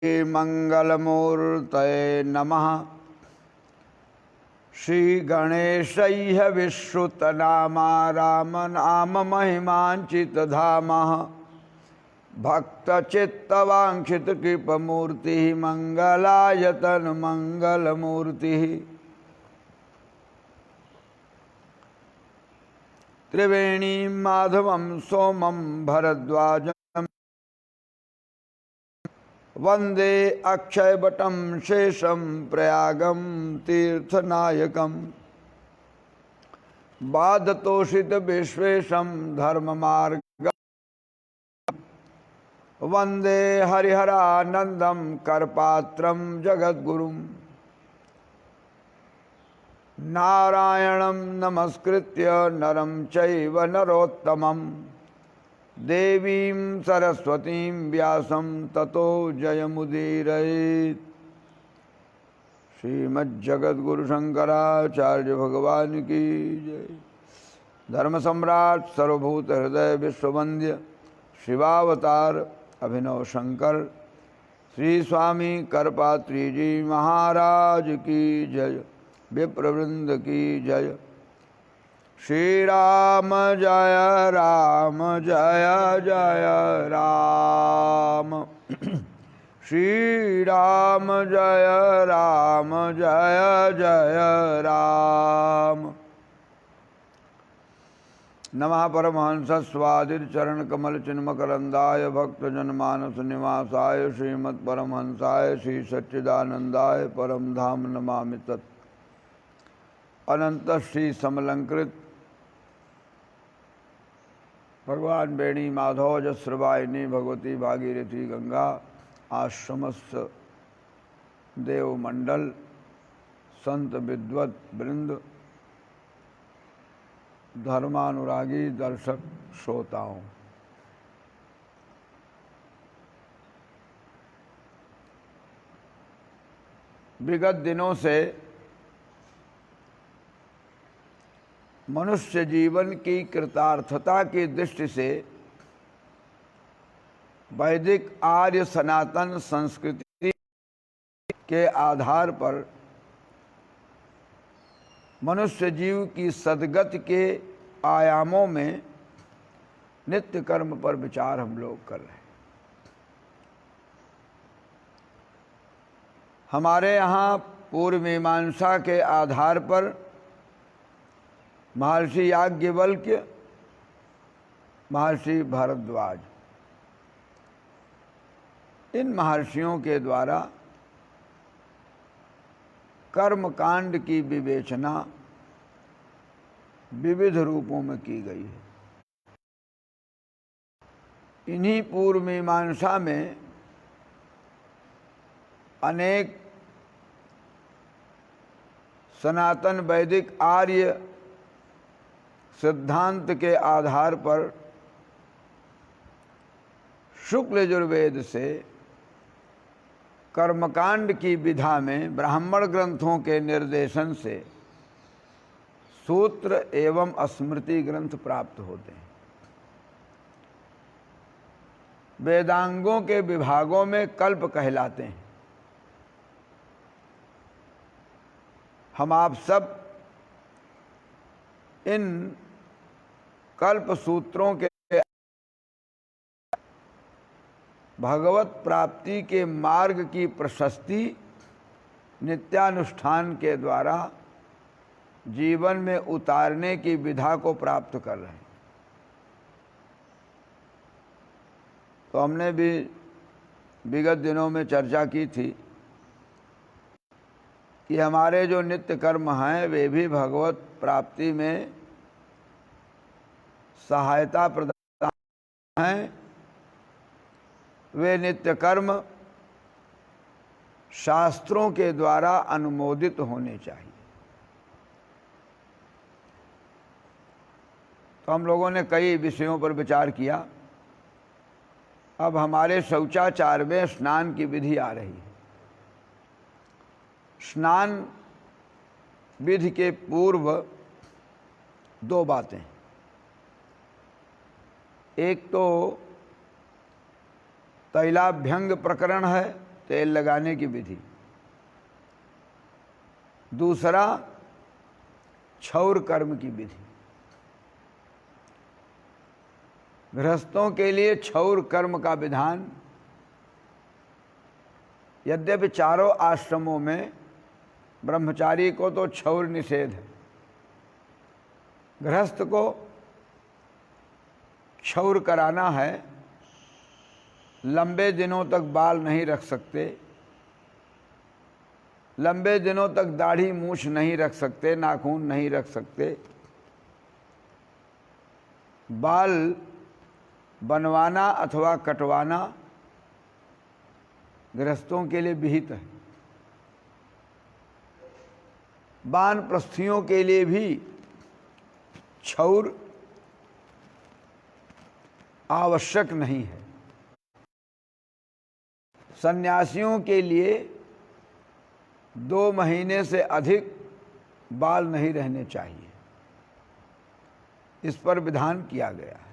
मंगलमूर्तये नमः। श्री गणेशय्य विश्रुतनामा राम नाम महिमांचित धामः। भक्तचित्तवांछित कृपमूर्ति मंगलायतन मंगलमूर्ति। त्रिवेणी माधवं सोमं भरद्वाजं वंदे अक्षयवटं शेषं प्रयागं तीर्थनायकं। बाधतोषित विश्वेशं धर्ममार्गं वंदे हरिहरानंदं करपात्रं जगद्गुरुं। नारायणं नमस्कृत्य नरं चैव नरोत्तमं देवीं सरस्वतीं व्यासं ततो जयमुदीरयेत्। श्रीमज्जगद्गुरु शंकराचार्य भगवान की जय। धर्म सम्राट सर्वभूत हृदय विश्ववंद्य शिवावतार अभिनव शंकर श्री स्वामी करपात्री जी महाराज की जय। विप्रवृंद की जय। श्री राम जय राम जय जय राम। श्री राम जय राम जय जय राम। नमः परमहंस स्वादिर चरण कमल चिन्मकरंदाय भक्तजनमानस निवासाय श्रीमत् परमहंसाय श्री सच्चिदानंदाय परम धाम नमामि तत्। अनंत श्री समलंकृत भगवान बेणी माधव जस्रवाहिनी भगवती भागीरथी गंगा आश्रमस्थ देवमंडल संत विद्वत वृंद धर्मानुरागी दर्शक श्रोताओं, विगत दिनों से मनुष्य जीवन की कृतार्थता की दृष्टि से वैदिक आर्य सनातन संस्कृति के आधार पर मनुष्य जीव की सद्गति के आयामों में नित्य कर्म पर विचार हम लोग कर रहे हैं। हमारे यहाँ पूर्व मीमांसा के आधार पर महर्षि याज्ञवल्क्य, महर्षि भारद्वाज, इन महर्षियों के द्वारा कर्म कांड की विवेचना विविध रूपों में की गई है। इन्हीं पूर्व मीमांसा में अनेक सनातन वैदिक आर्य सिद्धांत के आधार पर शुक्ल यजुर्वेद से कर्मकांड की विधा में ब्राह्मण ग्रंथों के निर्देशन से सूत्र एवं स्मृति ग्रंथ प्राप्त होते हैं। वेदांगों के विभागों में कल्प कहलाते हैं। हम आप सब इन कल्प सूत्रों के भगवत प्राप्ति के मार्ग की प्रशस्ति नित्यानुष्ठान के द्वारा जीवन में उतारने की विधा को प्राप्त कर रहे हैं। तो हमने भी विगत दिनों में चर्चा की थी कि हमारे जो नित्य कर्म हैं वे भी भगवत प्राप्ति में सहायता प्रदान हैं। वे नित्य कर्म शास्त्रों के द्वारा अनुमोदित होने चाहिए। तो हम लोगों ने कई विषयों पर विचार किया। अब हमारे शौचाचार में स्नान की विधि आ रही है। स्नान विधि के पूर्व दो बातें। एक तो तैलाभ्यंग प्रकरण है, तेल लगाने की विधि। दूसरा, क्षौर कर्म की विधि। गृहस्थों के लिए क्षौर कर्म का विधान, यद्यपि चारों आश्रमों में ब्रह्मचारी को तो क्षौर निषेध है, गृहस्थ को क्षौर कराना है। लंबे दिनों तक बाल नहीं रख सकते, लंबे दिनों तक दाढ़ी मूछ नहीं रख सकते, नाखून नहीं रख सकते। बाल बनवाना अथवा कटवाना गृहस्थों के लिए विहित है। वानप्रस्थियों के लिए भी क्षौर आवश्यक नहीं है। सन्यासियों के लिए 2 महीने से अधिक बाल नहीं रहने चाहिए, इस पर विधान किया गया है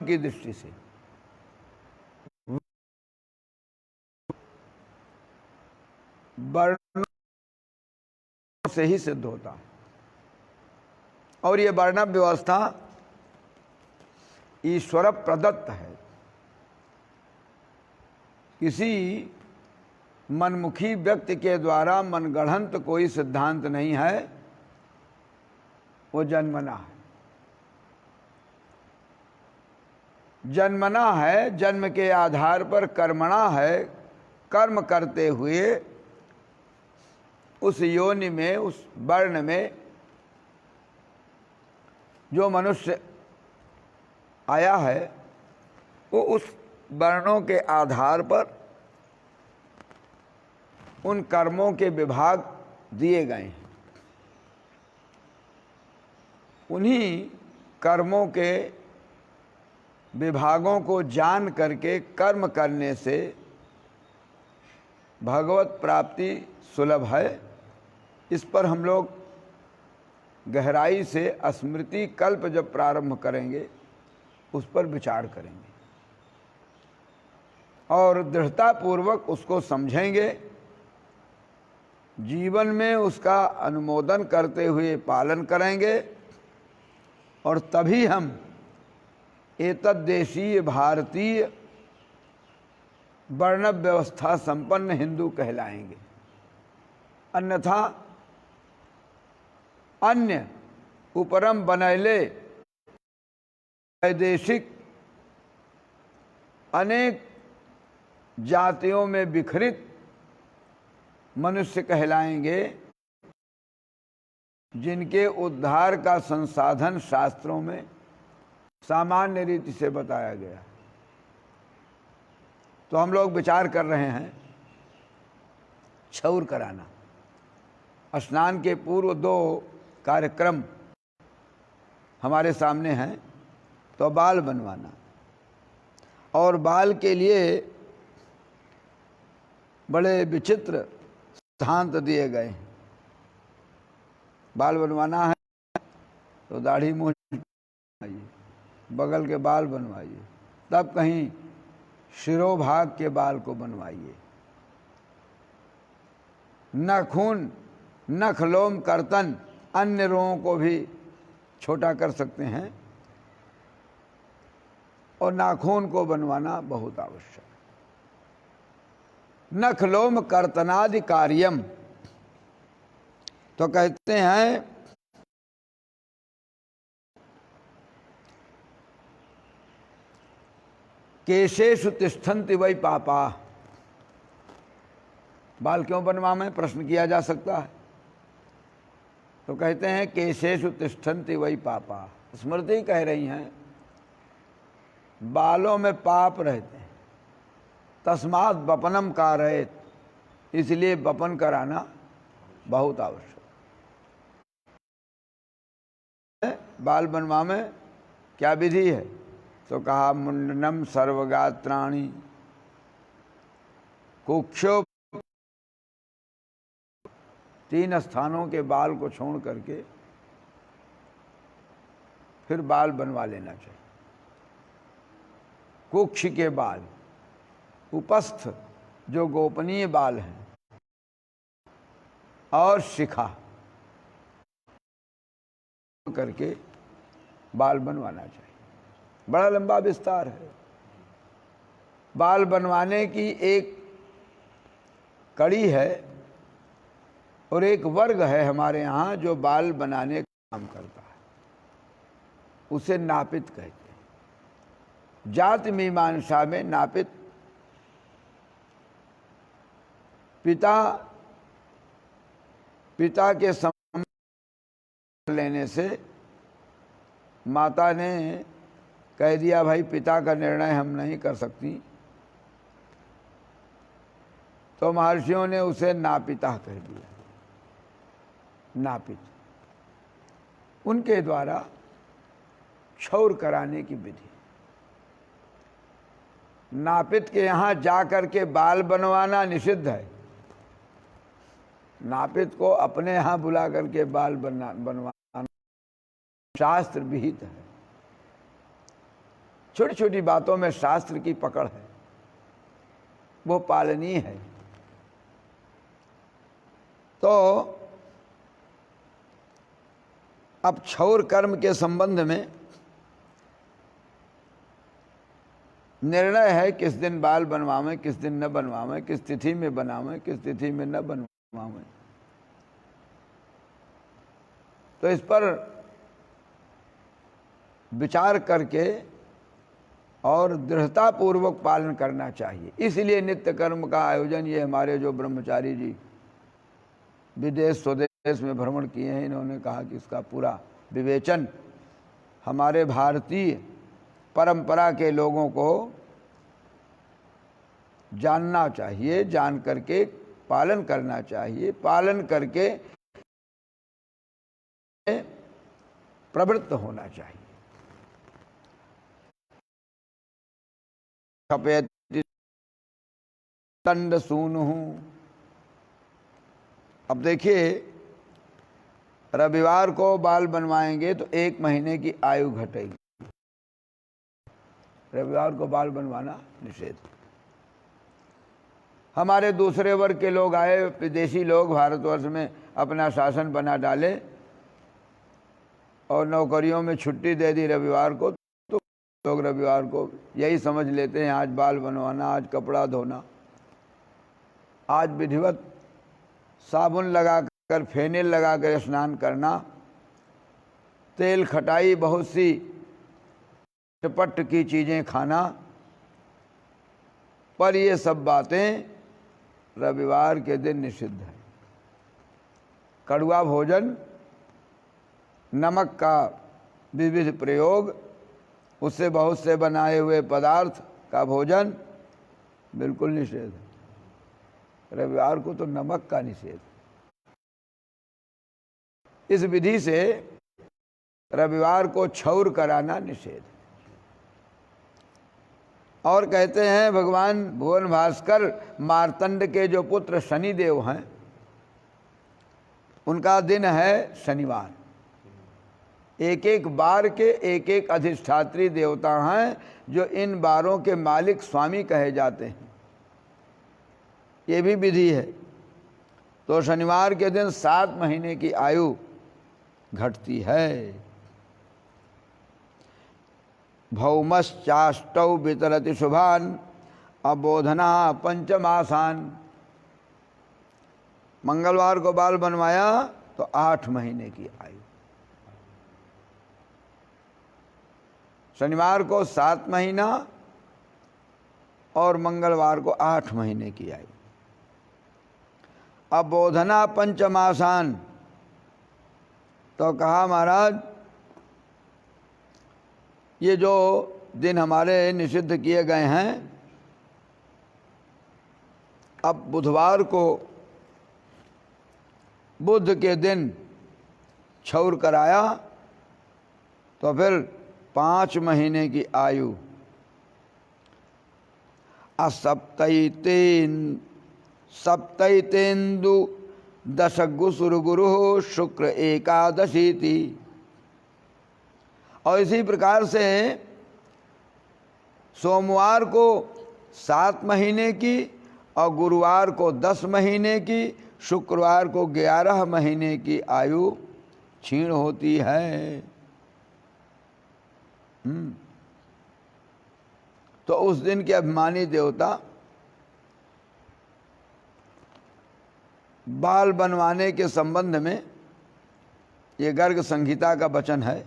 की दृष्टि से। वर्ण से ही सिद्ध होता है, और ये वर्ण व्यवस्था ईश्वर प्रदत्त है। किसी मनमुखी व्यक्ति के द्वारा मनगढ़ंत कोई सिद्धांत नहीं है, वो जन्मना है। जन्मना है, जन्म के आधार पर कर्मणा है। कर्म करते हुए उस योनि में, उस वर्ण में जो मनुष्य आया है, वो उस वर्णों के आधार पर उन कर्मों के विभाग दिए गए हैं। उन्हीं कर्मों के विभागों को जान करके कर्म करने से भगवत प्राप्ति सुलभ है। इस पर हम लोग गहराई से स्मृति कल्प जब प्रारंभ करेंगे उस पर विचार करेंगे और दृढ़तापूर्वक उसको समझेंगे, जीवन में उसका अनुमोदन करते हुए पालन करेंगे, और तभी हम एतद्देशीय भारतीय वर्ण व्यवस्था संपन्न हिंदू कहलाएंगे। अन्यथा अन्य उपरम बनैले वैदेशिक अनेक जातियों में विखरित मनुष्य कहलाएंगे, जिनके उद्धार का संसाधन शास्त्रों में सामान्य रीति से बताया गया। तो हम लोग विचार कर रहे हैं क्षौर कराना। स्नान के पूर्व 2 कार्यक्रम हमारे सामने हैं। तो बाल बनवाना, और बाल के लिए बड़े विचित्र सिद्धांत दिए गए हैं। बाल बनवाना है तो दाढ़ी मूंछ बनवाइए, बगल के बाल बनवाइए, तब कहीं शिरोभाग के बाल को बनवाइए। नाखून, नख, लोम, कर्तन, अन्य रोगों को भी छोटा कर सकते हैं, और नाखून को बनवाना बहुत आवश्यक। नख, लोम, कर्तनादि कार्यम, तो कहते हैं केशेषु तिष्ठन्ति वै पापा। बाल क्यों बनवाएं, प्रश्न किया जा सकता है। तो कहते हैं केशेषु तिष्ठन्ति वै पापा। स्मृति कह रही हैं बालों में पाप रहते हैं, तस्मात् वपनम कारयेत, इसलिए वपन कराना बहुत आवश्यक है। बाल बनवा में क्या विधि है? तो कहा मुंडनम सर्वगात्राणि कुक्षो, 3 स्थानों के बाल को छोड़ करके फिर बाल बनवा लेना चाहिए। कुक्ष के बाल, उपस्थ जो गोपनीय बाल हैं और शिखा करके बाल बनवाना चाहिए। बड़ा लंबा विस्तार है। बाल बनवाने की एक कड़ी है और एक वर्ग है हमारे यहाँ जो बाल बनाने का काम करता है, उसे नापित कहते हैं। जाति मीमांसा में नापित पिता के सम्मान लेने से माता ने कह दिया भाई पिता का निर्णय हम नहीं कर सकती, तो महर्षियों ने उसे नापिता कह दिया। नापित उनके द्वारा क्षौर कराने की विधि। नापित के यहाँ जाकर के बाल बनवाना निषिद्ध है। नापित को अपने यहाँ बुला करके बाल बनवाना शास्त्र विहित है। छोटी छोटी बातों में शास्त्र की पकड़ है, वो पालनीय है। तो अब क्षौर कर्म के संबंध में निर्णय है, किस दिन बाल बनवावें, किस दिन न बनवावें, किस तिथि में बनावें, किस तिथि में न बनवावें। तो इस पर विचार करके और दृढ़तापूर्वक पालन करना चाहिए। इसलिए नित्य कर्म का आयोजन ये हमारे जो ब्रह्मचारी जी विदेश स्वदेश में भ्रमण किए हैं, इन्होंने कहा कि इसका पूरा विवेचन हमारे भारतीय परंपरा के लोगों को जानना चाहिए, जान करके पालन करना चाहिए, पालन करके प्रवृत्त होना चाहिए। तंड सूनु। अब देखिए, रविवार को बाल बनवाएंगे तो 1 महीने की आयु घटेगी। रविवार को बाल बनवाना निषेध। हमारे दूसरे वर्ग के लोग आए, विदेशी लोग भारतवर्ष में अपना शासन बना डाले और नौकरियों में छुट्टी दे दी रविवार को, तो लोग रविवार को यही समझ लेते हैं आज बाल बनवाना, आज कपड़ा धोना, आज विधिवत साबुन लगाकर फेनिल लगाकर स्नान करना, तेल खटाई बहुत सी चटपट की चीज़ें खाना। पर ये सब बातें रविवार के दिन निषिद्ध है। कड़वा भोजन, नमक का विविध प्रयोग, उससे बहुत से बनाए हुए पदार्थ का भोजन बिल्कुल निषेध है। रविवार को तो नमक का निषेध। इस विधि से रविवार को क्षौर कराना निषेध। और कहते हैं भगवान भुवन भास्कर मार्तंड के जो पुत्र शनिदेव हैं, उनका दिन है शनिवार। एक एक बार के एक एक अधिष्ठात्री देवता हैं जो इन बारों के मालिक स्वामी कहे जाते हैं। ये भी विधि है। तो शनिवार के दिन 7 महीने की आयु घटती है। भौमश्चाष्टौ वितरति शुभान अबोधना पंचमासान। मंगलवार को बाल बनवाया तो 8 महीने की आयु, शनिवार को 7 महीना और मंगलवार को 8 महीने की आयु। अबोधना पंचमासान, तो कहा महाराज ये जो दिन हमारे निषिद्ध किए गए हैं, अब बुधवार को बुध के दिन क्षौर कराया तो फिर 5 महीने की आयु। सप्तैतेन्दु दशगुसुरगुरु शुक्र एकादशी थी। और इसी प्रकार से सोमवार को 7 महीने की और गुरुवार को 10 महीने की, शुक्रवार को 11 महीने की आयु क्षीण होती है। तो उस दिन के अभिमानी देवता बाल बनवाने के संबंध में, ये गर्ग संहिता का वचन है,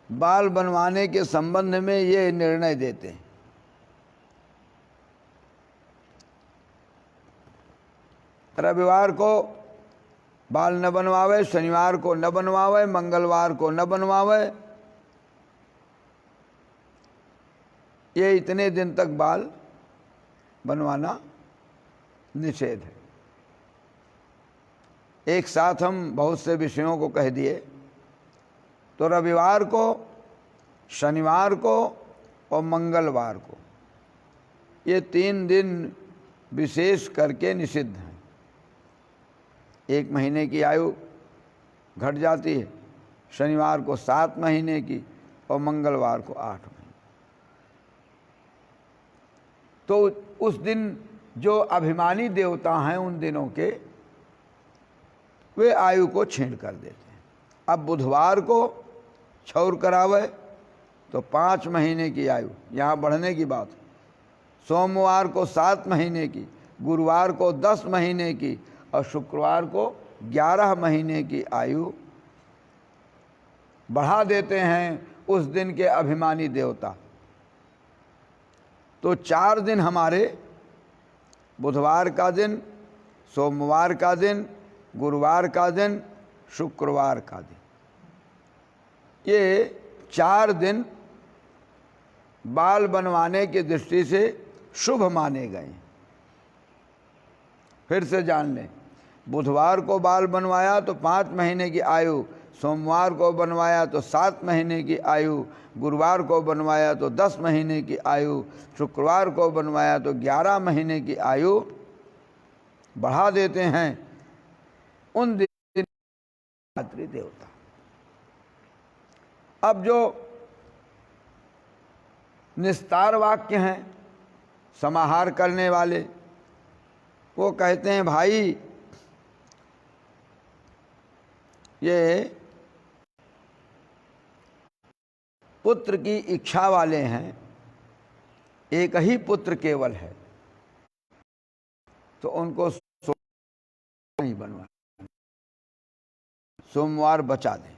बाल बनवाने के संबंध में ये निर्णय देते हैं। रविवार को बाल न बनवावे, शनिवार को न बनवावे, मंगलवार को न बनवावे, ये इतने दिन तक बाल बनवाना निषेध है। एक साथ हम बहुत से विषयों को कह दिए। तो रविवार को, शनिवार को और मंगलवार को, ये 3 दिन विशेष करके निषिद्ध हैं। 1 महीने की आयु घट जाती है, शनिवार को 7 महीने की और मंगलवार को 8 महीने। तो उस दिन जो अभिमानी देवता हैं उन दिनों के, वे आयु को छीण कर देते हैं। अब बुधवार को क्षौर करावे तो 5 महीने की आयु, यहाँ बढ़ने की बात। सोमवार को 7 महीने की, गुरुवार को 10 महीने की और शुक्रवार को 11 महीने की आयु बढ़ा देते हैं उस दिन के अभिमानी देवता। तो 4 दिन हमारे, बुधवार का दिन, सोमवार का दिन, गुरुवार का दिन, शुक्रवार का दिन, ये 4 दिन बाल बनवाने की दृष्टि से शुभ माने गए। फिर से जान लें, बुधवार को बाल बनवाया तो 5 महीने की आयु, सोमवार को बनवाया तो 7 महीने की आयु, गुरुवार को बनवाया तो 10 महीने की आयु, शुक्रवार को बनवाया तो 11 महीने की आयु बढ़ा देते हैं उन दिन मातृ देवता। अब जो निस्तार वाक्य हैं समाहार करने वाले, वो कहते हैं भाई ये पुत्र की इच्छा वाले हैं, एक ही पुत्र केवल है, तो उनको नहीं बनवा, सोमवार बचा दें।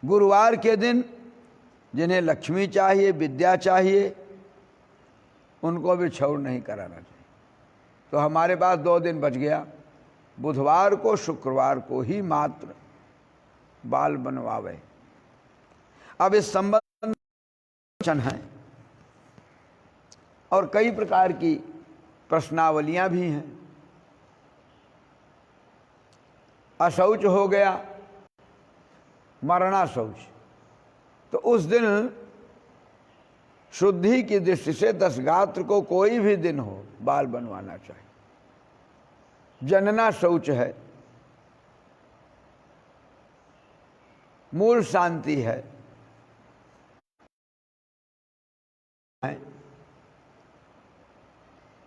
गुरुवार के दिन जिन्हें लक्ष्मी चाहिए, विद्या चाहिए, उनको भी क्षौर नहीं कराना चाहिए। तो हमारे पास 2 दिन बच गया, बुधवार को शुक्रवार को ही मात्र बाल बनवावे। अब इस संबंध में वचन है और कई प्रकार की प्रश्नावलियां भी हैं। अशौच हो गया, मरणा शौच, तो उस दिन शुद्धि की दृष्टि से 10 गात्र को कोई भी दिन हो बाल बनवाना चाहिए। जनना शौच है, मूल शांति है,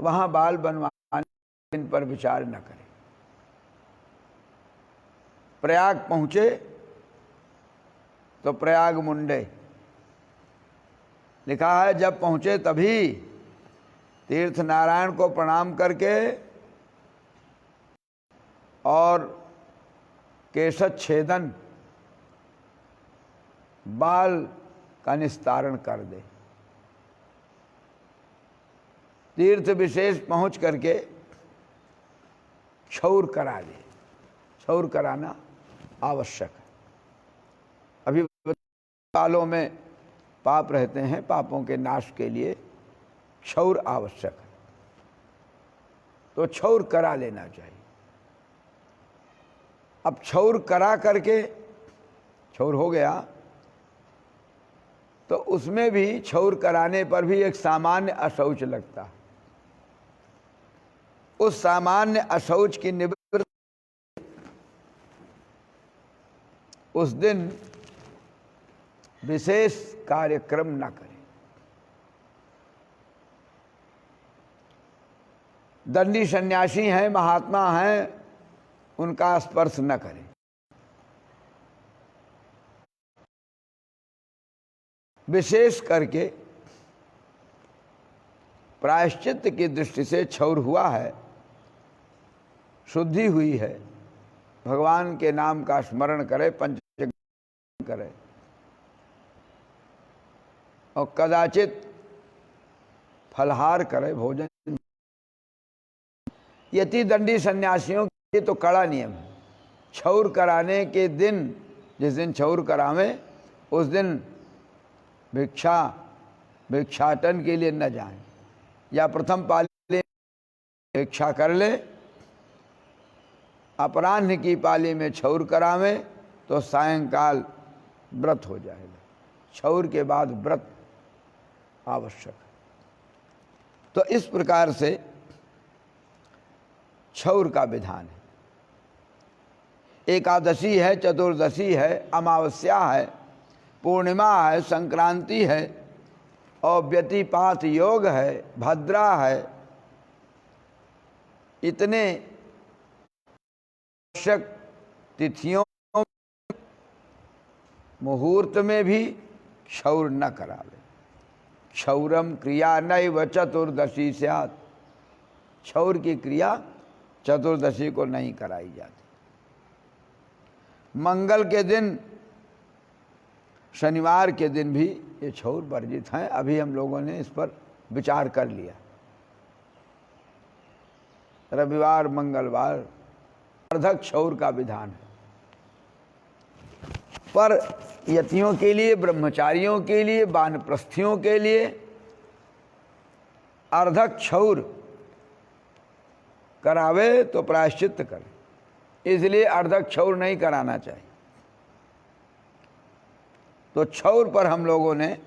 वहां बाल बनवाने इन पर विचार न करें। प्रयाग पहुंचे तो प्रयाग मुंडे लिखा है, जब पहुंचे तभी तीर्थ नारायण को प्रणाम करके और केशत छेदन, बाल का निस्तारण कर दे। तीर्थ विशेष पहुंच करके क्षौर करा दे। क्षौर कराना आवश्यक है। अभी कालों में पाप रहते हैं, पापों के नाश के लिए क्षौर आवश्यक है, तो क्षौर करा लेना चाहिए। अब क्षौर करा करके, क्षौर हो गया तो उसमें भी क्षौर कराने पर भी एक सामान्य अशौच लगता है। उस सामान्य अशौच की निवृत्ति उस दिन विशेष कार्यक्रम न करे। दंडी सन्यासी हैं, महात्मा हैं, उनका स्पर्श न करें। विशेष करके प्रायश्चित की दृष्टि से क्षौर हुआ है, शुद्धि हुई है, भगवान के नाम का स्मरण करे, पंचयज्ञ करे और कदाचित फलहार करे, भोजन। यति दंडी सन्यासियों के तो कड़ा नियम है। क्षौर कराने के दिन, जिस दिन क्षौर करावे उस दिन भिक्षाटन के लिए न जाएं, या प्रथम पाली भिक्षा कर ले, अपराह्न की पाली में क्षौर करावे तो सायंकाल व्रत हो जाएगा। क्षौर के बाद व्रत आवश्यक है। तो इस प्रकार से क्षौर का विधान है। एकादशी है, चतुर्दशी है, अमावस्या है, पूर्णिमा है, संक्रांति है और व्यतिपात योग है, भद्रा है। इतने आवश्यक तिथियों मुहूर्त में भी क्षौर न करावे। क्षौरम क्रिया नैव चतुर्दशी स्यात्। क्षौर की क्रिया चतुर्दशी को नहीं कराई जाती। मंगल के दिन, शनिवार के दिन भी ये क्षौर वर्जित हैं। अभी हम लोगों ने इस पर विचार कर लिया। रविवार, मंगलवार अर्धक क्षौर का विधान है। पर यतियों के लिए, ब्रह्मचारियों के लिए, वानप्रस्थियों के लिए अर्धक क्षौर करावे तो प्रायश्चित करे, इसलिए अर्धक क्षौर नहीं कराना चाहिए। तो क्षौर पर हम लोगों ने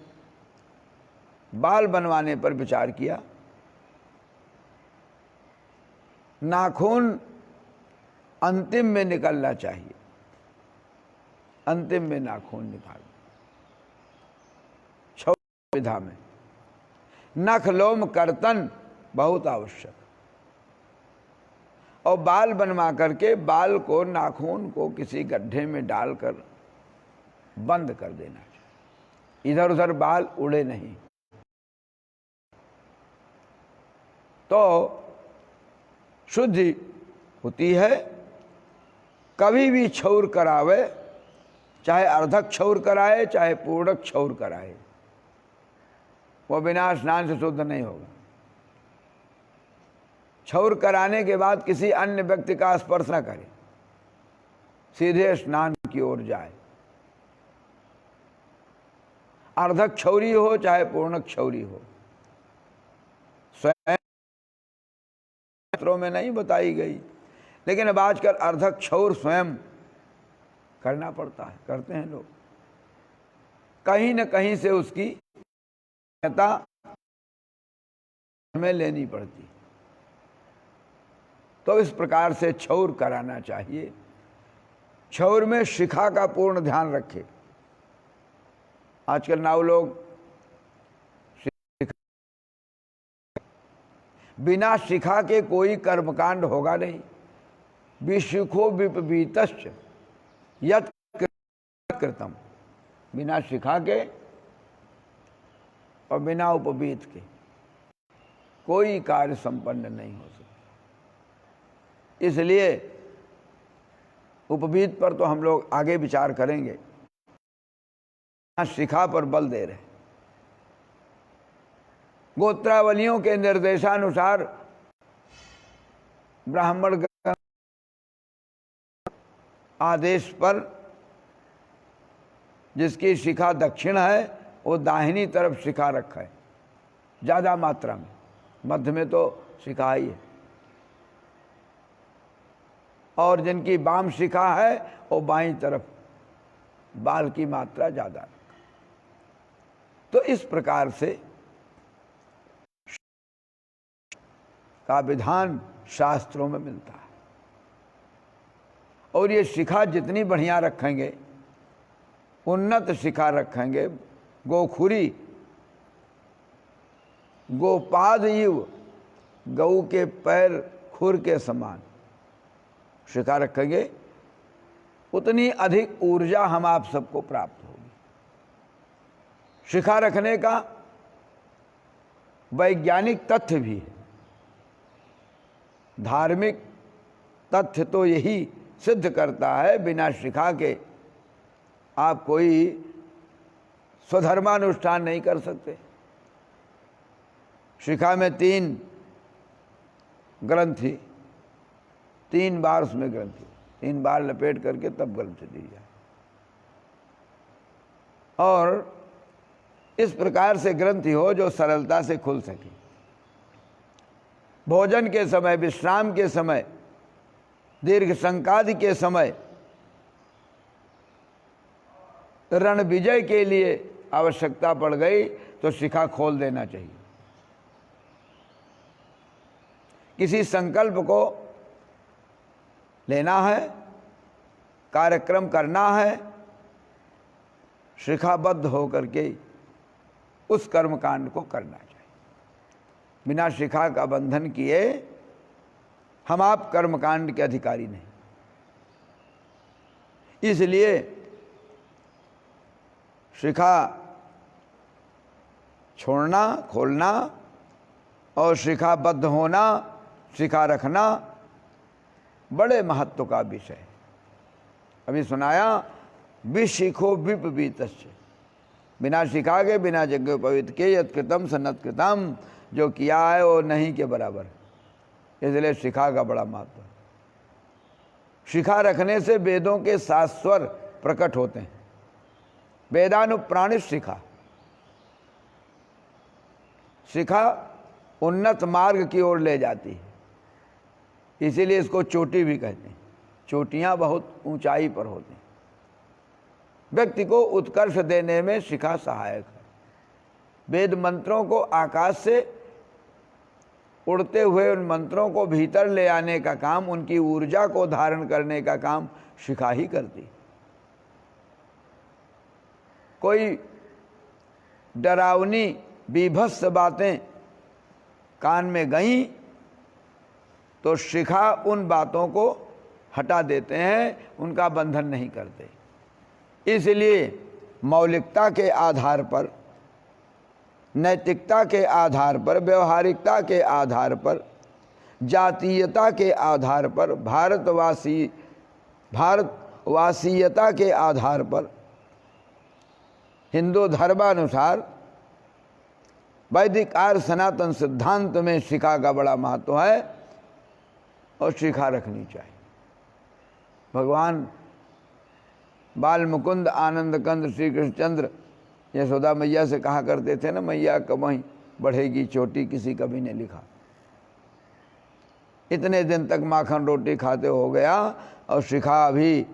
बाल बनवाने पर विचार किया। नाखून अंतिम में निकलना चाहिए, अंतिम में नाखून निकाल। क्षौर विधा में नख लोम कर्तन बहुत आवश्यक, और बाल बनवा करके बाल को, नाखून को किसी गड्ढे में डालकर बंद कर देना चाहिए, इधर उधर बाल उड़े नहीं। तो शुद्धि होती है। कभी भी क्षौर करावे, चाहे अर्धक क्षौर कराए चाहे पूर्ण क्षौर कराए, वो बिना स्नान से शुद्ध नहीं होगा। क्षौर कराने के बाद किसी अन्य व्यक्ति का स्पर्श न करे, सीधे स्नान की ओर जाए। अर्धक क्षौरी हो चाहे पूर्ण क्षौरी हो, स्वयं में नहीं बताई गई, लेकिन अब आजकल अर्धक क्षौर स्वयं करना पड़ता है, करते हैं लोग। कहीं न कहीं से उसकी सहायता हमें लेनी पड़ती। तो इस प्रकार से क्षौर कराना चाहिए। क्षौर में शिखा का पूर्ण ध्यान रखे। आजकल नाव लोग बिना शिखा के कोई कर्मकांड होगा नहीं। विशिखो विपवीतश्च यत् कृतम। बिना शिखा के और बिना उपवीत के कोई कार्य संपन्न नहीं हो सकता। इसलिए उपवीत पर तो हम लोग आगे विचार करेंगे, शिखा पर बल दे रहे। गोत्रावलियों के निर्देशानुसार ब्राह्मण आदेश पर जिसकी शिखा दक्षिण है वो दाहिनी तरफ शिखा रखा है, ज्यादा मात्रा में। मध्य में तो शिखा ही है, और जिनकी वाम शिखा है वो बाईं तरफ बाल की मात्रा ज्यादा रखा। तो इस प्रकार से का विधान शास्त्रों में मिलता है। और ये शिखा जितनी बढ़िया रखेंगे उन्नत शिखा रखेंगे, गोखुरी, गोपाद इव, गऊ के पैर खुर के समान शिखा रखेंगे, उतनी अधिक ऊर्जा हम आप सबको प्राप्त होगी। शिखा रखने का वैज्ञानिक तथ्य भी है, धार्मिक तथ्य तो यही सिद्ध करता है, बिना शिखा के आप कोई स्वधर्मानुष्ठान नहीं कर सकते। शिखा में 3 ग्रंथि, 3 बार उसमें ग्रंथि, 3 बार लपेट करके तब ग्रंथि दी जाए, और इस प्रकार से ग्रंथि हो जो सरलता से खुल सके। भोजन के समय, विश्राम के समय, दीर्घ संकादि के समय, रण विजय के लिए आवश्यकता पड़ गई तो शिखा खोल देना चाहिए। किसी संकल्प को लेना है, कार्यक्रम करना है, शिखाबद्ध होकर के उस कर्मकांड को करना चाहिए। बिना शिखा का बंधन किए हम आप कर्मकांड के अधिकारी नहीं। इसलिए शिखा छोड़ना, खोलना और शिखाबद्ध होना, शिखा रखना बड़े महत्व का विषय। अभी सुनाया, विशिखो विपवीतस्य, बिना शिखा के, बिना यज्ञोपवीत के, यत्कृतम सनत्कृतम, जो किया है वो नहीं के बराबर। इसलिए शिखा का बड़ा महत्व है। शिखा रखने से वेदों के 7 स्वर प्रकट होते हैं। वेदानुप्राणित शिखा, शिखा उन्नत मार्ग की ओर ले जाती है, इसीलिए इसको चोटी भी कहते हैं। चोटियां बहुत ऊंचाई पर होती हैं। व्यक्ति को उत्कर्ष देने में शिखा सहायक है। वेद मंत्रों को आकाश से उड़ते हुए उन मंत्रों को भीतर ले आने का काम, उनकी ऊर्जा को धारण करने का काम शिखा ही करती। कोई डरावनी बीभत्स बातें कान में गईं तो शिखा उन बातों को हटा देते हैं, उनका बंधन नहीं करते। इसलिए मौलिकता के आधार पर, नैतिकता के आधार पर, व्यवहारिकता के आधार पर, जातीयता के आधार पर, भारतवासीयता के आधार पर, हिंदू धर्मानुसार वैदिक आर्य सनातन सिद्धांत में शिखा का बड़ा महत्व है और शिखा रखनी चाहिए। भगवान बाल मुकुंद आनंद कंद श्री कृष्णचंद्र यशोदा मैया से कहा करते थे ना, मैया कमाई बढ़ेगी चोटी, किसी कभी ने लिखा। इतने दिन तक माखन रोटी खाते हो गया और शिखा अभी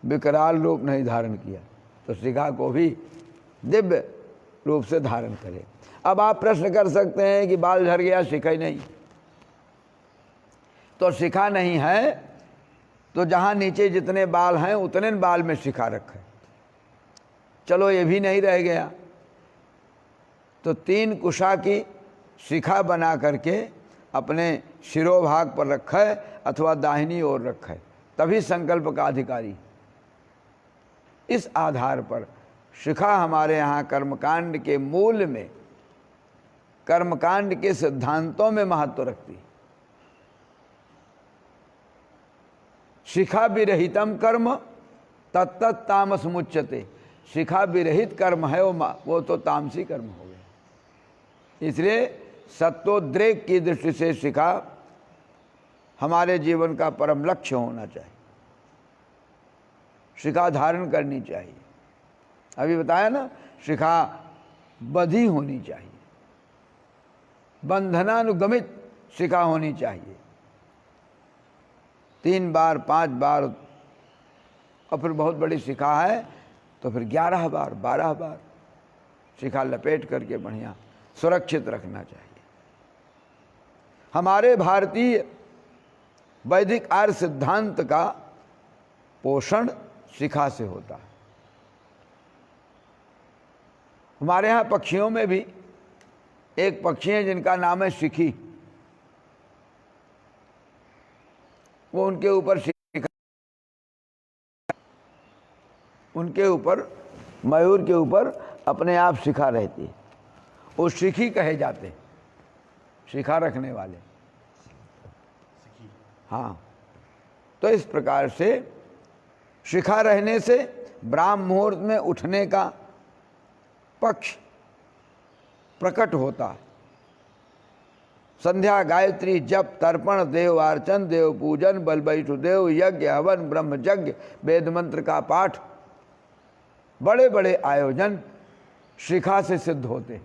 विकराल रूप नहीं धारण किया, तो शिखा को भी दिव्य रूप से धारण करे। अब आप प्रश्न कर सकते हैं कि बाल झड़ गया, शिखा ही नहीं, तो शिखा नहीं है तो जहाँ नीचे जितने बाल हैं उतने बाल में शिखा रखें। चलो ये भी नहीं रह गया तो 3 कुशा की शिखा बना करके अपने शिरोभाग पर रखे अथवा दाहिनी ओर रखे, तभी संकल्प का अधिकारी। इस आधार पर शिखा हमारे यहाँ कर्मकांड के मूल में, कर्मकांड के सिद्धांतों में महत्व रखती है। शिखा विरहितम कर्म तत्त तामस मुच्यते, शिखा विरहित कर्म है वो तो तामसी कर्म हो गए। इसलिए सत्वोद्रेक की दृष्टि से शिखा हमारे जीवन का परम लक्ष्य होना चाहिए। शिखा धारण करनी चाहिए। अभी बताया ना, शिखा बधी होनी चाहिए, बंधनानुगमित शिखा होनी चाहिए। 3 बार 5 बार, और फिर बहुत बड़ी शिखा है तो फिर 11 बार 12 बार शिखा लपेट करके बढ़िया सुरक्षित रखना चाहिए। हमारे भारतीय वैदिक आर्य सिद्धांत का पोषण शिखा से होता है। हमारे यहाँ पक्षियों में भी एक पक्षी है जिनका नाम है शिखी। वो उनके ऊपर उनके ऊपर मयूर के ऊपर अपने आप शिखा रहती है, वो शिखी कहे जाते, शिखा रखने वाले। हाँ, तो इस प्रकार से शिखा रहने से ब्राह्म मुहूर्त में उठने का पक्ष प्रकट होता है। संध्या, गायत्री, जप, तर्पण, देव अर्चन, देव पूजन, बल वैष्णुदेव, यज्ञ, हवन, ब्रह्म यज्ञ, वेद मंत्र का पाठ, बड़े बड़े आयोजन शिखा से सिद्ध होते।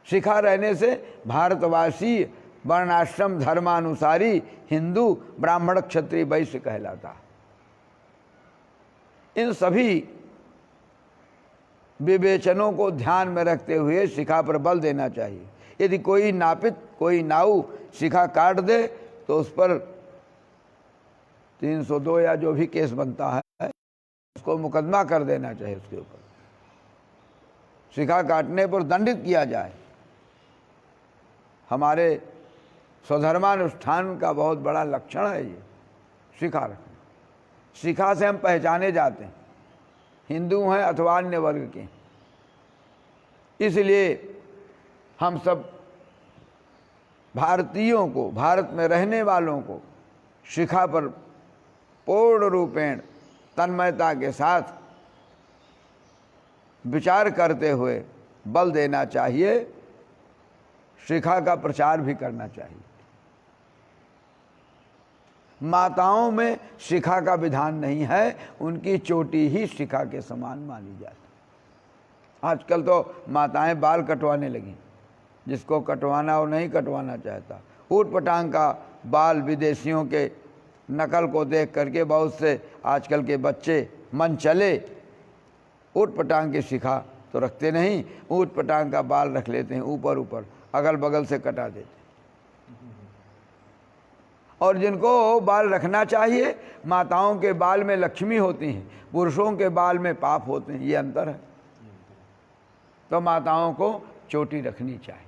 शिखा रहने से भारतवासी वर्णाश्रम धर्मानुसारी हिंदू ब्राह्मण क्षत्रिय वैश्य कहलाता। इन सभी विवेचनों को ध्यान में रखते हुए शिखा पर बल देना चाहिए। यदि कोई नापित, कोई नाऊ शिखा काट दे तो उस पर 302 या जो भी केस बनता है उसको मुकदमा कर देना चाहिए। उसके ऊपर शिखा काटने पर दंडित किया जाए। हमारे स्वधर्मानुष्ठान का बहुत बड़ा लक्षण है ये शिखा रखना। शिखा से हम पहचाने जाते हैं, हिंदू हैं अथवा अन्य वर्ग के। इसलिए हम सब भारतीयों को, भारत में रहने वालों को शिखा पर पूर्ण रूपेण तन्मयता के साथ विचार करते हुए बल देना चाहिए। शिखा का प्रचार भी करना चाहिए। माताओं में शिखा का विधान नहीं है, उनकी चोटी ही शिखा के समान मानी जाती। आजकल तो माताएं बाल कटवाने लगी, जिसको कटवाना और नहीं कटवाना चाहता। ऊट पटांग का बाल विदेशियों के नकल को देख करके बहुत से आजकल के बच्चे मन चले ऊट पटांग की शिखा तो रखते नहीं, ऊट पटांग का बाल रख लेते हैं ऊपर ऊपर, अगल बगल से कटा देते। और जिनको बाल रखना चाहिए, माताओं के बाल में लक्ष्मी होती हैं, पुरुषों के बाल में पाप होते हैं, ये अंतर है। तो माताओं को चोटी रखनी चाहिए,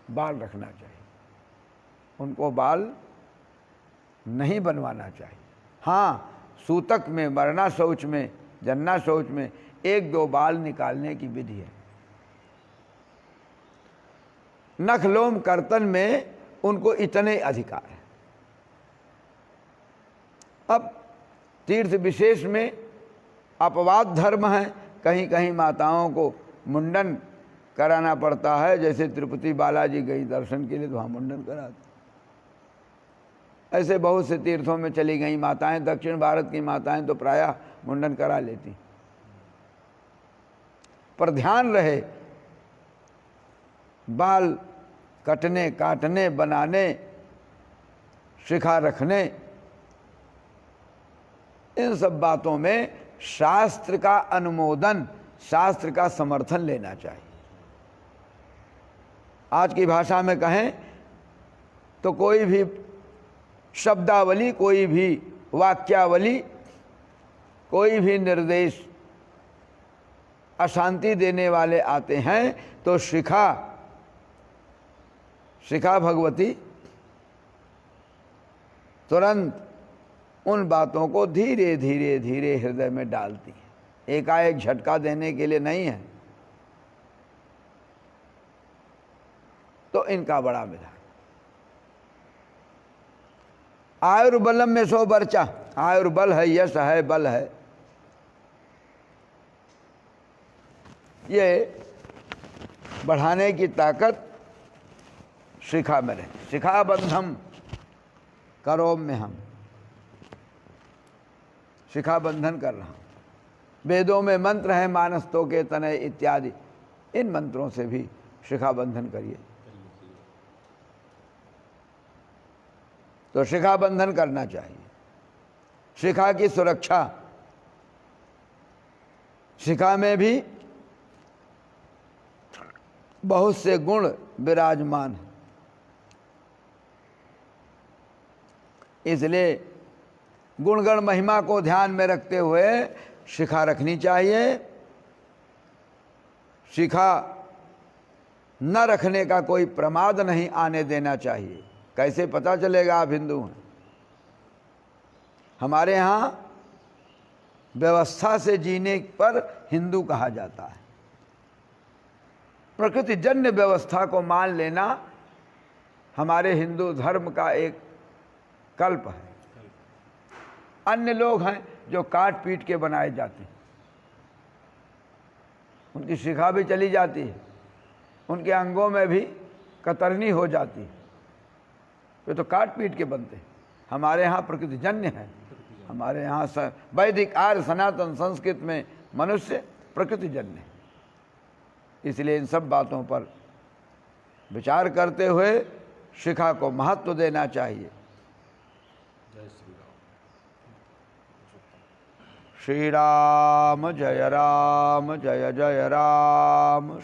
बाल रखना चाहिए, उनको बाल नहीं बनवाना चाहिए। हाँ, सूतक में, मरना शौच में, जन्ना शौच में 1-2 बाल निकालने की विधि है। नख लोम कर्तन में उनको इतने अधिकार है। अब तीर्थ विशेष में अपवाद धर्म है, कहीं कहीं माताओं को मुंडन कराना पड़ता है। जैसे तिरुपति बालाजी गई दर्शन के लिए तो वहाँ मुंडन कराते। ऐसे बहुत से तीर्थों में चली गई माताएं, दक्षिण भारत की माताएं तो प्रायः मुंडन करा लेती। पर ध्यान रहे, बाल कटने, काटने, बनाने, शिखा रखने, इन सब बातों में शास्त्र का अनुमोदन, शास्त्र का समर्थन लेना चाहिए। आज की भाषा में कहें तो कोई भी शब्दावली, कोई भी वाक्यावली, कोई भी निर्देश अशांति देने वाले आते हैं तो शिखा भगवती तुरंत उन बातों को धीरे धीरे धीरे हृदय में डालती है। एकाएक झटका देने के लिए नहीं है। तो इनका बड़ा विधान। आयुर्बलम में 100 वर्चा, आयुर्बल है, यश है, बल है। ये बढ़ाने की ताकत शिखा में रहे। शिखा बंधम करो में हम शिखा बंधन कर रहा हूं। वेदों में मंत्र है, मानस्तों के तनय इत्यादि, इन मंत्रों से भी शिखा बंधन करिए। तो शिखा बंधन करना चाहिए। शिखा की सुरक्षा, शिखा में भी बहुत से गुण विराजमान हैं। इसलिए गुणगण महिमा को ध्यान में रखते हुए शिखा रखनी चाहिए। शिखा न रखने का कोई प्रमाद नहीं आने देना चाहिए। कैसे पता चलेगा आप हिंदू हैं? हमारे यहाँ व्यवस्था से जीने पर हिंदू कहा जाता है। प्रकृति जन्य व्यवस्था को मान लेना हमारे हिंदू धर्म का एक कल्प है। अन्य लोग हैं जो काट पीट के बनाए जाते हैं, उनकी शिखा भी चली जाती है, उनके अंगों में भी कतरनी हो जाती है, वे तो काट पीट के बनते हैं। हमारे यहाँ प्रकृति जन्य है। हमारे यहाँ वैदिक आर्य सनातन संस्कृत में मनुष्य प्रकृति जन्य है। इसलिए इन सब बातों पर विचार करते हुए शिखा को महत्व देना चाहिए। श्री राम जय जय राम।